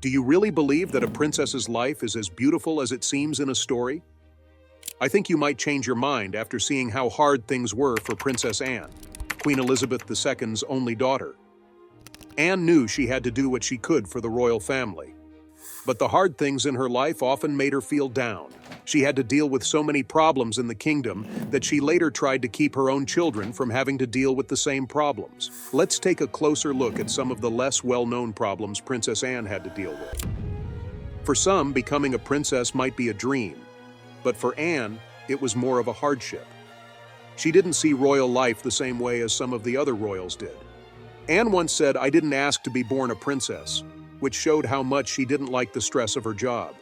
Do you really believe that a princess's life is as beautiful as it seems in a story? I think you might change your mind after seeing how hard things were for Princess Anne, Queen Elizabeth II's only daughter. Anne knew she had to do what she could for the royal family. But the hard things in her life often made her feel down. She had to deal with so many problems in the kingdom that she later tried to keep her own children from having to deal with the same problems. Let's take a closer look at some of the less well-known problems Princess Anne had to deal with. For some, becoming a princess might be a dream, but for Anne, it was more of a hardship. She didn't see royal life the same way as some of the other royals did. Anne once said, "I didn't ask to be born a princess," which showed how much she didn't like the stress of her job.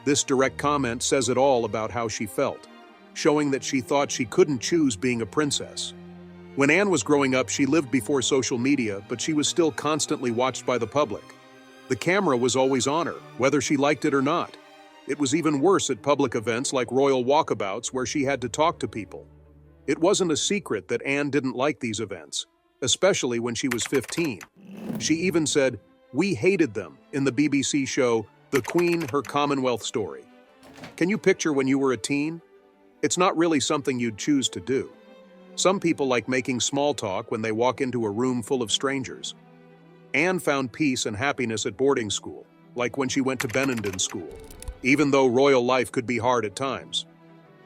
This direct comment says it all about how she felt, showing that she thought she couldn't choose being a princess. When Anne was growing up, she lived before social media, but she was still constantly watched by the public. The camera was always on her, whether she liked it or not. It was even worse at public events like royal walkabouts where she had to talk to people. It wasn't a secret that Anne didn't like these events, especially when she was 15. She even said, "We hated them," in the BBC show The Queen, Her Commonwealth Story. Can you picture when you were a teen? It's not really something you'd choose to do. Some people like making small talk when they walk into a room full of strangers. Anne found peace and happiness at boarding school, like when she went to Benenden School, even though royal life could be hard at times.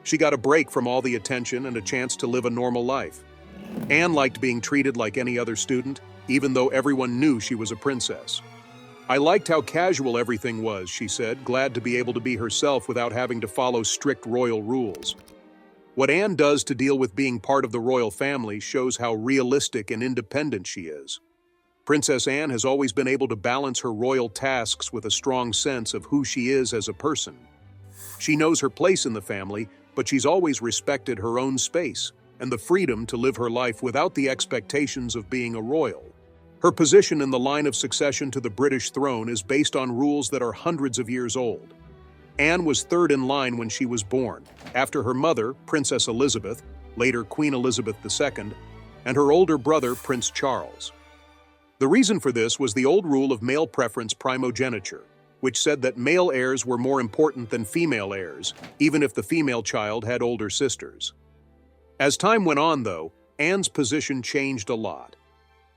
She got a break from all the attention and a chance to live a normal life. Anne liked being treated like any other student, even though everyone knew she was a princess. "I liked how casual everything was," she said, glad to be able to be herself without having to follow strict royal rules. What Anne does to deal with being part of the royal family shows how realistic and independent she is. Princess Anne has always been able to balance her royal tasks with a strong sense of who she is as a person. She knows her place in the family, but she's always respected her own space and the freedom to live her life without the expectations of being a royal. Her position in the line of succession to the British throne is based on rules that are hundreds of years old. Anne was third in line when she was born, after her mother, Princess Elizabeth, later Queen Elizabeth II, and her older brother, Prince Charles. The reason for this was the old rule of male preference primogeniture, which said that male heirs were more important than female heirs, even if the female child had older sisters. As time went on, though, Anne's position changed a lot.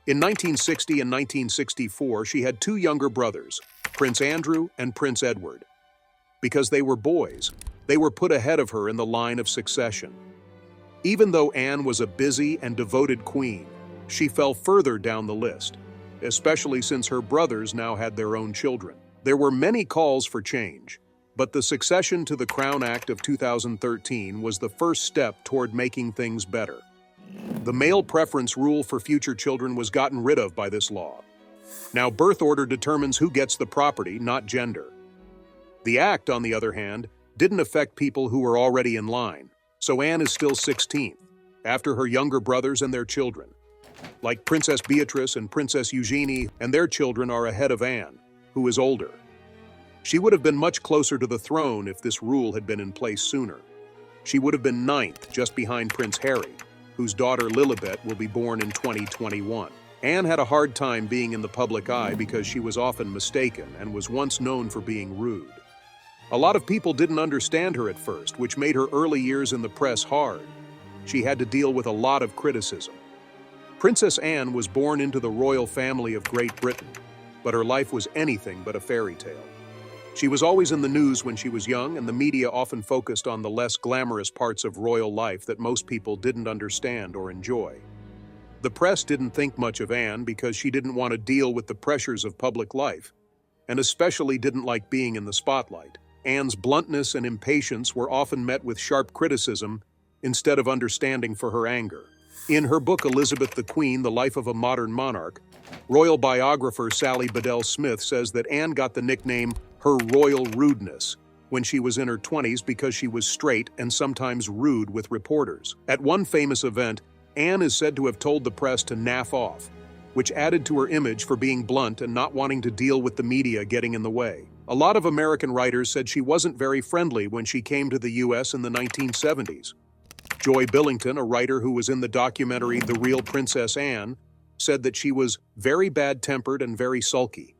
In 1960 and 1964, she had two younger brothers, Prince Andrew and Prince Edward. Because they were boys, they were put ahead of her in the line of succession. Even though Anne was a busy and devoted queen, she fell further down the list, especially since her brothers now had their own children. There were many calls for change, but the Succession to the Crown Act of 2013 was the first step toward making things better. The male preference rule for future children was gotten rid of by this law. Now birth order determines who gets the property, not gender. The act, on the other hand, didn't affect people who were already in line, so Anne is still 16th, after her younger brothers and their children. Like Princess Beatrice and Princess Eugenie and their children are ahead of Anne, who is older. She would have been much closer to the throne if this rule had been in place sooner. She would have been 9th, just behind Prince Harry, whose daughter Lilibet will be born in 2021. Anne had a hard time being in the public eye because she was often mistaken and was once known for being rude. A lot of people didn't understand her at first, which made her early years in the press hard. She had to deal with a lot of criticism. Princess Anne was born into the royal family of Great Britain, but her life was anything but a fairy tale. She was always in the news when she was young, and the media often focused on the less glamorous parts of royal life that most people didn't understand or enjoy. The press didn't think much of Anne because she didn't want to deal with the pressures of public life, and especially didn't like being in the spotlight. Anne's bluntness and impatience were often met with sharp criticism instead of understanding for her anger. In her book Elizabeth the Queen, The Life of a Modern Monarch, royal biographer Sally Bedell Smith says that Anne got the nickname her royal rudeness when she was in her 20s because she was straight and sometimes rude with reporters. At one famous event, Anne is said to have told the press to naff off, which added to her image for being blunt and not wanting to deal with the media getting in the way. A lot of American writers said she wasn't very friendly when she came to the US in the 1970s. Joy Billington, a writer who was in the documentary The Real Princess Anne, said that she was very bad-tempered and very sulky.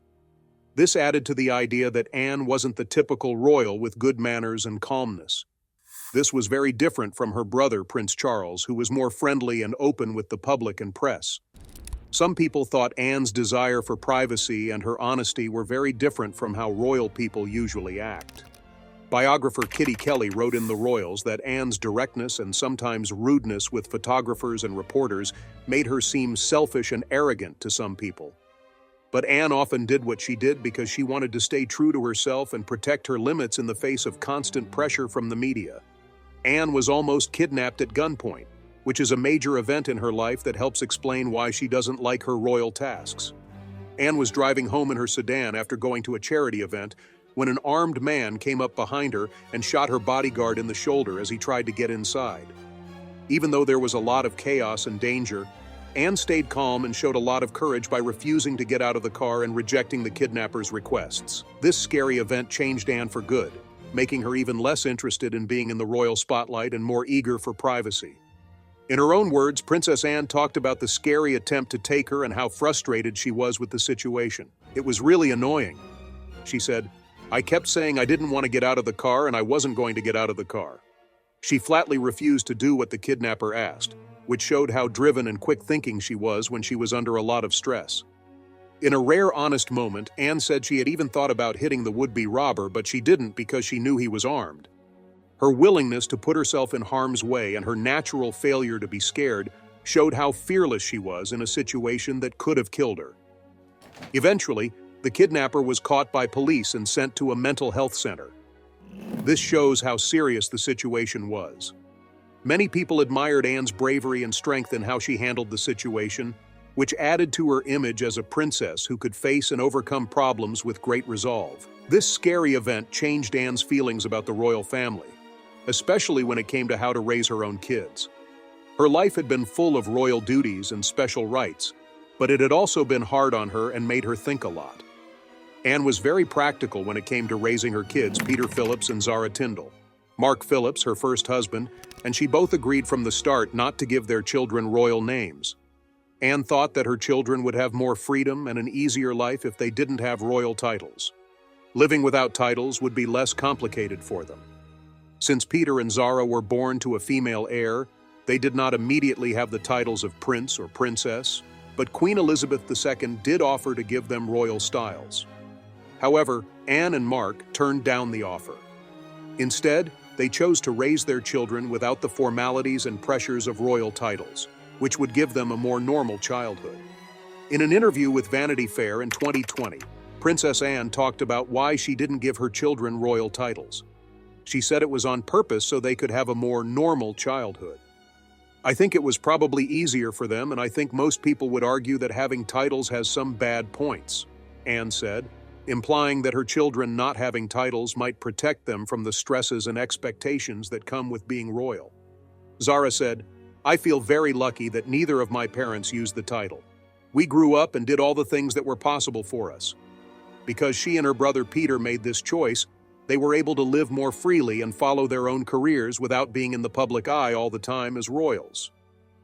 This added to the idea that Anne wasn't the typical royal with good manners and calmness. This was very different from her brother, Prince Charles, who was more friendly and open with the public and press. Some people thought Anne's desire for privacy and her honesty were very different from how royal people usually act. Biographer Kitty Kelly wrote in The Royals that Anne's directness and sometimes rudeness with photographers and reporters made her seem selfish and arrogant to some people. But Anne often did what she did because she wanted to stay true to herself and protect her limits in the face of constant pressure from the media. Anne was almost kidnapped at gunpoint, which is a major event in her life that helps explain why she doesn't like her royal tasks. Anne was driving home in her sedan after going to a charity event when an armed man came up behind her and shot her bodyguard in the shoulder as he tried to get inside. Even though there was a lot of chaos and danger, Anne stayed calm and showed a lot of courage by refusing to get out of the car and rejecting the kidnapper's requests. This scary event changed Anne for good, making her even less interested in being in the royal spotlight and more eager for privacy. In her own words, Princess Anne talked about the scary attempt to take her and how frustrated she was with the situation. "It was really annoying," she said. "I kept saying I didn't want to get out of the car and I wasn't going to get out of the car." She flatly refused to do what the kidnapper asked, which showed how driven and quick-thinking she was when she was under a lot of stress. In a rare honest moment, Anne said she had even thought about hitting the would-be robber, but she didn't because she knew he was armed. Her willingness to put herself in harm's way and her natural failure to be scared showed how fearless she was in a situation that could have killed her. Eventually, the kidnapper was caught by police and sent to a mental health center. This shows how serious the situation was. Many people admired Anne's bravery and strength in how she handled the situation, which added to her image as a princess who could face and overcome problems with great resolve. This scary event changed Anne's feelings about the royal family, especially when it came to how to raise her own kids. Her life had been full of royal duties and special rights, but it had also been hard on her and made her think a lot. Anne was very practical when it came to raising her kids, Peter Phillips and Zara Tyndall. Mark Phillips, her first husband, and she both agreed from the start not to give their children royal names. Anne thought that her children would have more freedom and an easier life if they didn't have royal titles. Living without titles would be less complicated for them. Since Peter and Zara were born to a female heir, they did not immediately have the titles of prince or princess, but Queen Elizabeth II did offer to give them royal styles. However, Anne and Mark turned down the offer. Instead, they chose to raise their children without the formalities and pressures of royal titles, which would give them a more normal childhood. In an interview with Vanity Fair in 2020, Princess Anne talked about why she didn't give her children royal titles. She said it was on purpose so they could have a more normal childhood. "I think it was probably easier for them, and I think most people would argue that having titles has some bad points," Anne said, implying that her children not having titles might protect them from the stresses and expectations that come with being royal. Zara said, "I feel very lucky that neither of my parents used the title. We grew up and did all the things that were possible for us. Because she and her brother Peter made this choice, they were able to live more freely and follow their own careers without being in the public eye all the time as royals."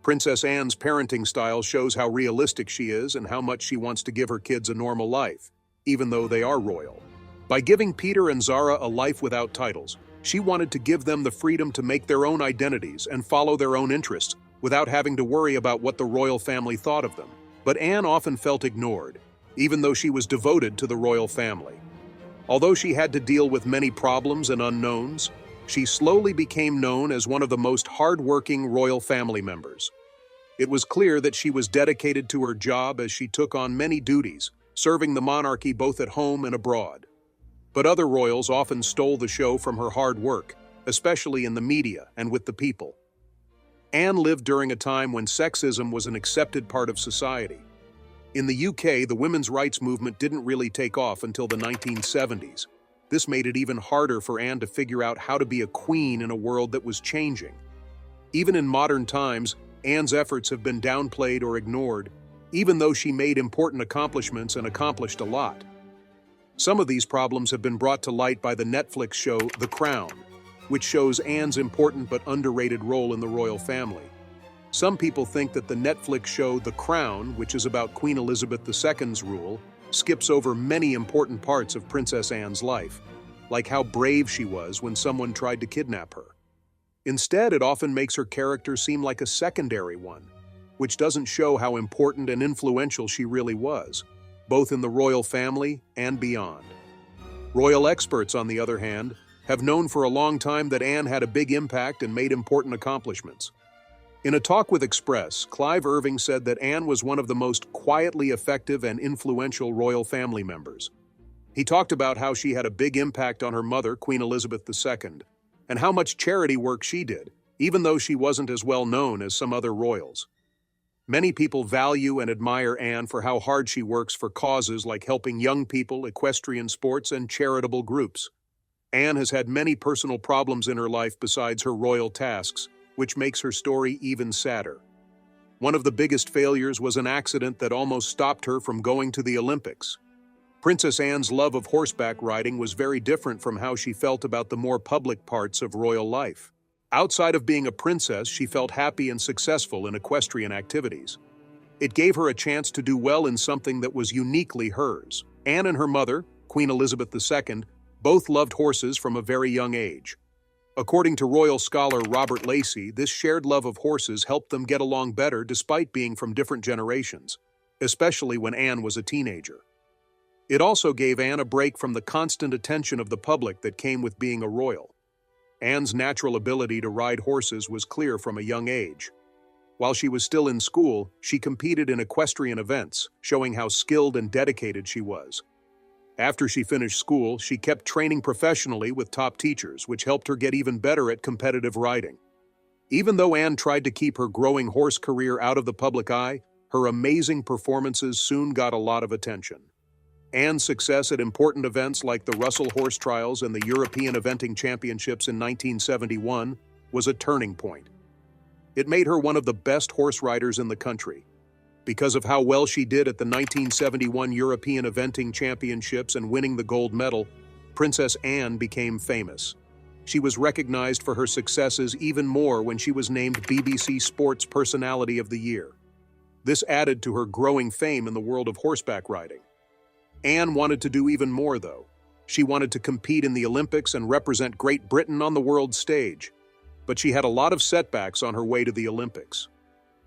Princess Anne's parenting style shows how realistic she is and how much she wants to give her kids a normal life, even though they are royal. By giving Peter and Zara a life without titles, she wanted to give them the freedom to make their own identities and follow their own interests without having to worry about what the royal family thought of them. But Anne often felt ignored, even though she was devoted to the royal family. Although she had to deal with many problems and unknowns, she slowly became known as one of the most hard-working royal family members. It was clear that she was dedicated to her job as she took on many duties, serving the monarchy both at home and abroad. But other royals often stole the show from her hard work, especially in the media and with the people. Anne lived during a time when sexism was an accepted part of society. In the UK, the women's rights movement didn't really take off until the 1970s. This made it even harder for Anne to figure out how to be a queen in a world that was changing. Even in modern times, Anne's efforts have been downplayed or ignored, even though she made important accomplishments and accomplished a lot. Some of these problems have been brought to light by the Netflix show The Crown, which shows Anne's important but underrated role in the royal family. Some people think that the Netflix show The Crown, which is about Queen Elizabeth II's rule, skips over many important parts of Princess Anne's life, like how brave she was when someone tried to kidnap her. Instead, it often makes her character seem like a secondary one, which doesn't show how important and influential she really was, both in the royal family and beyond. Royal experts, on the other hand, have known for a long time that Anne had a big impact and made important accomplishments. In a talk with Express, Clive Irving said that Anne was one of the most quietly effective and influential royal family members. He talked about how she had a big impact on her mother, Queen Elizabeth II, and how much charity work she did, even though she wasn't as well known as some other royals. Many people value and admire Anne for how hard she works for causes like helping young people, equestrian sports, and charitable groups. Anne has had many personal problems in her life besides her royal tasks, which makes her story even sadder. One of the biggest failures was an accident that almost stopped her from going to the Olympics. Princess Anne's love of horseback riding was very different from how she felt about the more public parts of royal life. Outside of being a princess, she felt happy and successful in equestrian activities. It gave her a chance to do well in something that was uniquely hers. Anne and her mother, Queen Elizabeth II, both loved horses from a very young age. According to royal scholar Robert Lacey, this shared love of horses helped them get along better despite being from different generations, especially when Anne was a teenager. It also gave Anne a break from the constant attention of the public that came with being a royal. Anne's natural ability to ride horses was clear from a young age. While she was still in school, she competed in equestrian events, showing how skilled and dedicated she was. After she finished school, she kept training professionally with top teachers, which helped her get even better at competitive riding. Even though Anne tried to keep her growing horse career out of the public eye, her amazing performances soon got a lot of attention. Anne's success at important events like the Russell Horse Trials and the European Eventing Championships in 1971 was a turning point. It made her one of the best horse riders in the country. Because of how well she did at the 1971 European Eventing Championships and winning the gold medal, Princess Anne became famous. She was recognized for her successes even more when she was named BBC Sports Personality of the Year. This added to her growing fame in the world of horseback riding. Anne wanted to do even more, though. She wanted to compete in the Olympics and represent Great Britain on the world stage. But she had a lot of setbacks on her way to the Olympics.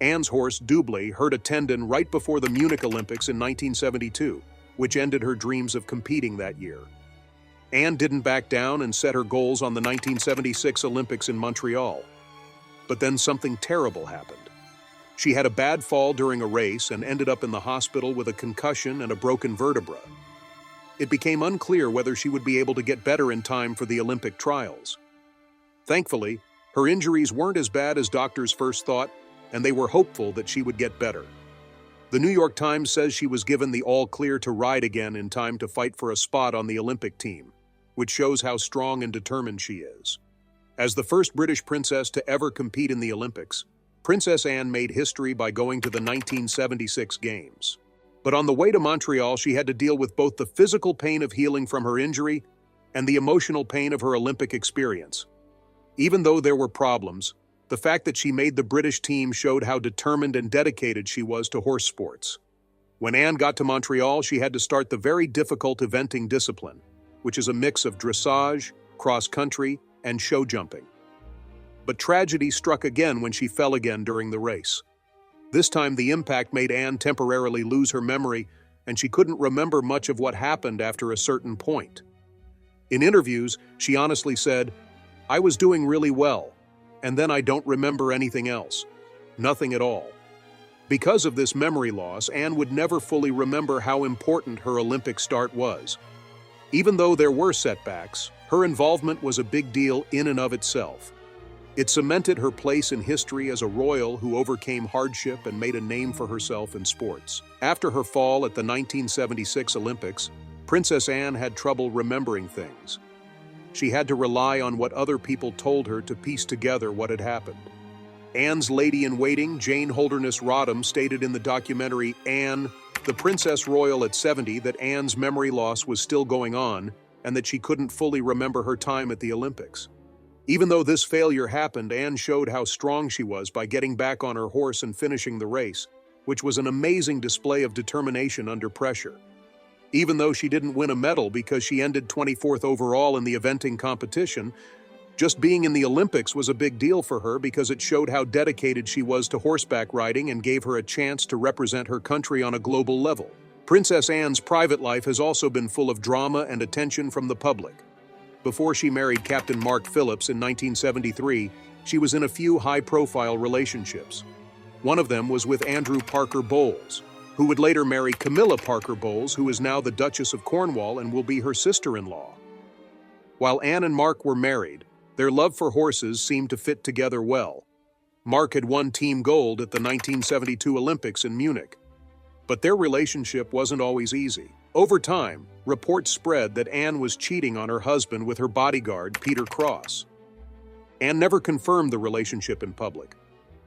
Anne's horse, Doublet, hurt a tendon right before the Munich Olympics in 1972, which ended her dreams of competing that year. Anne didn't back down and set her goals on the 1976 Olympics in Montreal. But then something terrible happened. She had a bad fall during a race and ended up in the hospital with a concussion and a broken vertebra. It became unclear whether she would be able to get better in time for the Olympic trials. Thankfully, her injuries weren't as bad as doctors first thought, and they were hopeful that she would get better. The New York Times says she was given the all-clear to ride again in time to fight for a spot on the Olympic team, which shows how strong and determined she is. As the first British princess to ever compete in the Olympics, Princess Anne made history by going to the 1976 Games. But on the way to Montreal, she had to deal with both the physical pain of healing from her injury and the emotional pain of her Olympic experience. Even though there were problems, the fact that she made the British team showed how determined and dedicated she was to horse sports. When Anne got to Montreal, she had to start the very difficult eventing discipline, which is a mix of dressage, cross-country, and show jumping. But tragedy struck again when she fell again during the race. This time, the impact made Anne temporarily lose her memory, and she couldn't remember much of what happened after a certain point. In interviews, she honestly said, "I was doing really well, and then I don't remember anything else. Nothing at all." Because of this memory loss, Anne would never fully remember how important her Olympic start was. Even though there were setbacks, her involvement was a big deal in and of itself. It cemented her place in history as a royal who overcame hardship and made a name for herself in sports. After her fall at the 1976 Olympics, Princess Anne had trouble remembering things. She had to rely on what other people told her to piece together what had happened. Anne's lady-in-waiting, Jane Holderness Rodham, stated in the documentary Anne, the Princess Royal at 70, that Anne's memory loss was still going on and that she couldn't fully remember her time at the Olympics. Even though this failure happened, Anne showed how strong she was by getting back on her horse and finishing the race, which was an amazing display of determination under pressure. Even though she didn't win a medal because she ended 24th overall in the eventing competition, just being in the Olympics was a big deal for her because it showed how dedicated she was to horseback riding and gave her a chance to represent her country on a global level. Princess Anne's private life has also been full of drama and attention from the public. Before she married Captain Mark Phillips in 1973, she was in a few high-profile relationships. One of them was with Andrew Parker Bowles, who would later marry Camilla Parker Bowles, who is now the Duchess of Cornwall and will be her sister-in-law. While Anne and Mark were married, their love for horses seemed to fit together well. Mark had won team gold at the 1972 Olympics in Munich. But their relationship wasn't always easy. Over time, reports spread that Anne was cheating on her husband with her bodyguard, Peter Cross. Anne never confirmed the relationship in public,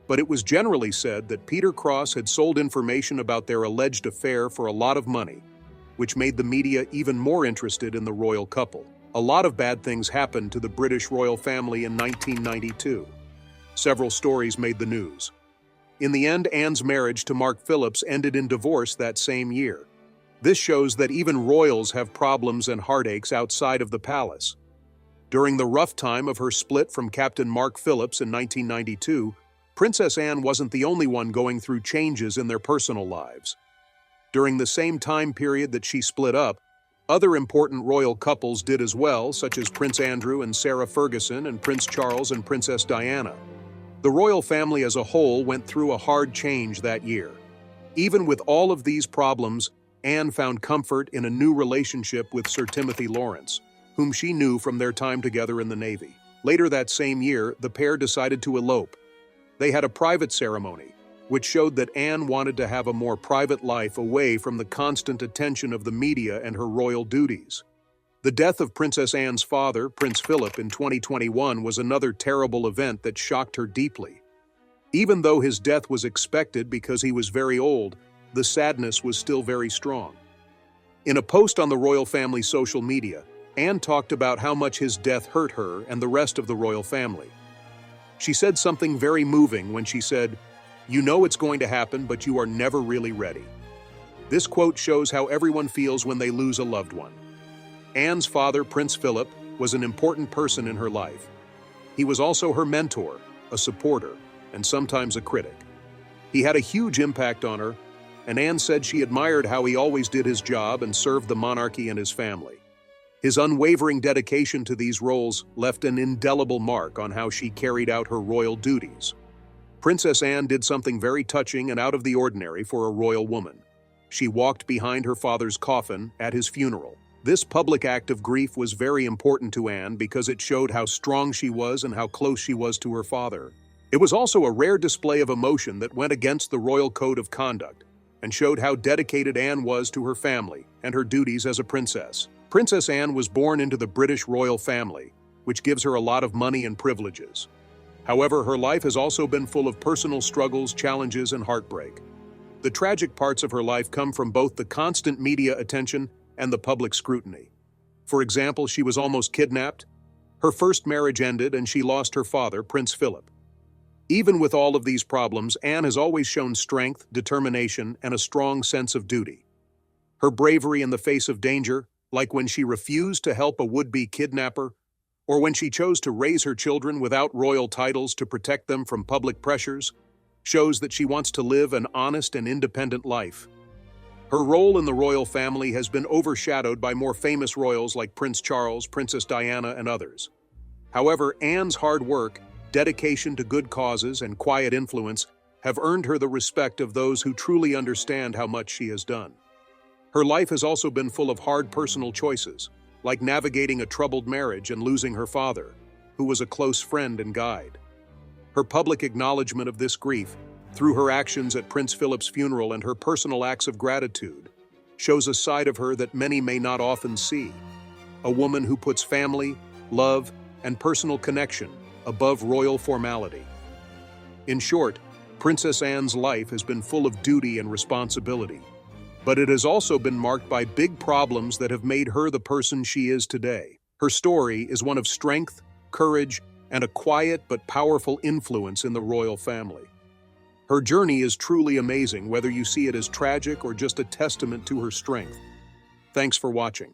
but it was generally said that Peter Cross had sold information about their alleged affair for a lot of money, which made the media even more interested in the royal couple. A lot of bad things happened to the British royal family in 1992. Several stories made the news. In the end, Anne's marriage to Mark Phillips ended in divorce that same year. This shows that even royals have problems and heartaches outside of the palace. During the rough time of her split from Captain Mark Phillips in 1992, Princess Anne wasn't the only one going through changes in their personal lives. During the same time period that she split up, other important royal couples did as well, such as Prince Andrew and Sarah Ferguson and Prince Charles and Princess Diana. The royal family as a whole went through a hard change that year. Even with all of these problems, Anne found comfort in a new relationship with Sir Timothy Lawrence, whom she knew from their time together in the Navy. Later that same year, the pair decided to elope. They had a private ceremony, which showed that Anne wanted to have a more private life away from the constant attention of the media and her royal duties. The death of Princess Anne's father, Prince Philip, in 2021 was another terrible event that shocked her deeply. Even though his death was expected because he was very old, the sadness was still very strong. In a post on the royal family's social media, Anne talked about how much his death hurt her and the rest of the royal family. She said something very moving when she said, "You know it's going to happen, but you are never really ready." This quote shows how everyone feels when they lose a loved one. Anne's father, Prince Philip, was an important person in her life. He was also her mentor, a supporter, and sometimes a critic. He had a huge impact on her, and Anne said she admired how he always did his job and served the monarchy and his family. His unwavering dedication to these roles left an indelible mark on how she carried out her royal duties. Princess Anne did something very touching and out of the ordinary for a royal woman. She walked behind her father's coffin at his funeral. This public act of grief was very important to Anne because it showed how strong she was and how close she was to her father. It was also a rare display of emotion that went against the royal code of conduct and showed how dedicated Anne was to her family and her duties as a princess. Princess Anne was born into the British royal family, which gives her a lot of money and privileges. However, her life has also been full of personal struggles, challenges, and heartbreak. The tragic parts of her life come from both the constant media attention and the public scrutiny. For example, she was almost kidnapped, her first marriage ended, and she lost her father, Prince Philip. Even with all of these problems, Anne has always shown strength, determination, and a strong sense of duty. Her bravery in the face of danger, like when she refused to help a would-be kidnapper, or when she chose to raise her children without royal titles to protect them from public pressures, shows that she wants to live an honest and independent life. Her role in the royal family has been overshadowed by more famous royals like Prince Charles, Princess Diana, and others. However, Anne's hard work, dedication to good causes, and quiet influence have earned her the respect of those who truly understand how much she has done. Her life has also been full of hard personal choices, like navigating a troubled marriage and losing her father, who was a close friend and guide. Her public acknowledgement of this grief, through her actions at Prince Philip's funeral and her personal acts of gratitude, shows a side of her that many may not often see. A woman who puts family, love, and personal connection above royal formality. In short, Princess Anne's life has been full of duty and responsibility, but it has also been marked by big problems that have made her the person she is today. Her story is one of strength, courage, and a quiet but powerful influence in the royal family. Her journey is truly amazing, whether you see it as tragic or just a testament to her strength. Thanks for watching.